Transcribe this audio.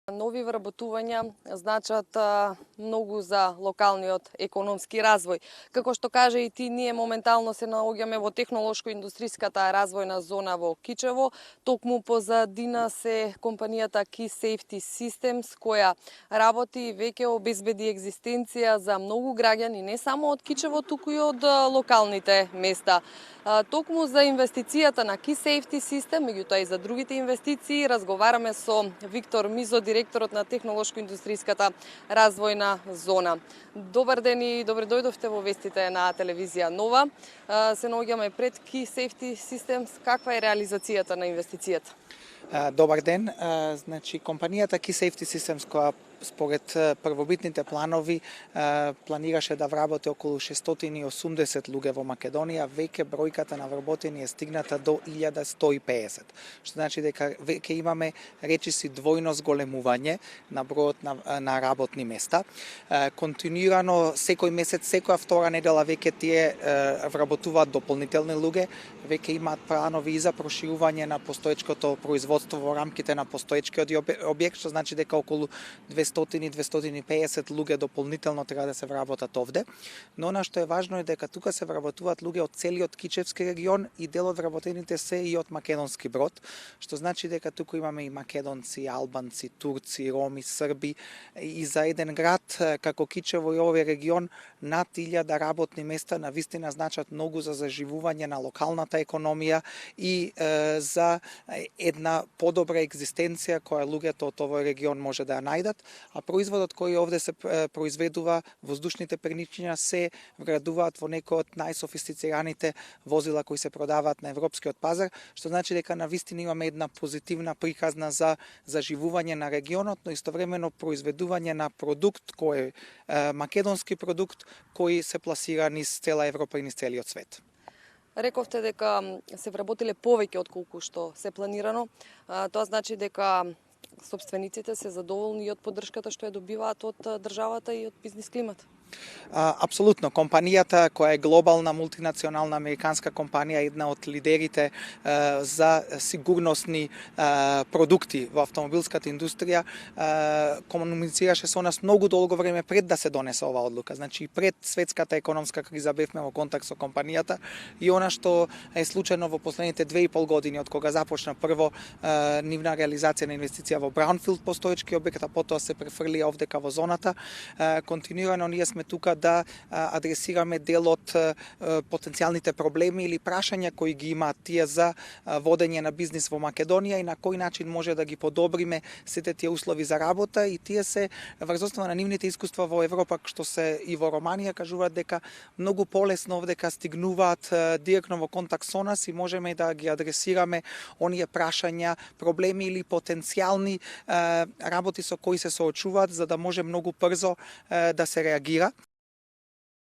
Нови вработувања значат многу за локалниот економски развој. Како што кажа и ти, ние моментално се наоѓаме во технолошко-индустријската развојна зона во Кичево. Токму позадина се компанијата Key Safety Systems, која работи и веќе обезбеди екзистенција за многу граѓани, не само од Кичево, туку и од локалните места. Токму за инвестицијата на Key Safety System, меѓутоа и за другите инвестиции, разговараме со Виктор Мизо, директорот на технолошко-индустријската развојна зона. Добар ден и добре дојдовте во вестите на телевизија Нова. Се наоѓаме пред Key Safety Systems. Каква е реализацијата на инвестицијата? Добар ден. Значи, компанијата Key Safety Systems, која според првобитните планови планираше да вработи околу 680 луѓе во Македонија, веќе бројката на вработени е стигната до 1150. Што значи дека веќе имаме речиси двојно зголемување на бројот на работни места. Континуирано секој месец, секоја втора недела веќе тие вработуваат дополнителни луѓе, веќе имаат планови и за проширување на постоечкото производство во рамките на постоечкиот објект, што значи дека околу 200-250 луѓе дополнително треба да се вработат овде. Но она што е важно е дека тука се вработуваат луѓе од целиот Кичевски регион и дел од вработените се и од македонски брод, што значи дека тука имаме и македонци, албанци, турци, роми, срби, и за еден град како Кичево и овој регион над 1000 работни места навистина значат многу за заживување на локалната економија и за една подобра екзистенција која луѓето од овој регион може да ја најдат, а производот кој овде се произведува, воздушните перничиња, се вградуваат во некои од најсофистицираните возила кои се продаваат на европскиот пазар, што значи дека навистина имаме една позитивна приказна за заживување на регионот, но истовремено произведување на продукт кој е македонски продукт кои се пласира низ цела Европа и низ целиот свет. Рековте дека се вработиле повеќе од колку што се планирано. Тоа значи дека сопствениците се задоволни и од поддршката што ја добиваат од државата и од бизнис климата? Апсолутно. Компанијата, која е глобална мултинационална американска компанија, една од лидерите за сигурносни продукти во автомобилската индустрија, комуницираше со нас многу долго време пред да се донесе оваа одлука. Значи, пред светската економска криза бевме во контакт со компанијата и она што е случено во последните 2,5 години, од кога започна прво нивна реализација на инвестиција во Браунфилд постоечки објект, а потоа се префрли овдека во зоната, континуирано ние сме тука да адресираме дел од потенцијалните проблеми или прашања кои ги имаат тие за водење на бизнис во Македонија и на кој начин може да ги подобриме сите тие услови за работа, и тие се врз основа на нивните искуства во Европа, што се и во Романија, кажуваат дека многу полесно овдека стигнуваат директно во контакт со нас и можеме да ги адресираме оние прашања, проблеми или потенцијални работи со кои се соочуваат, за да може многу брзо да се реагира.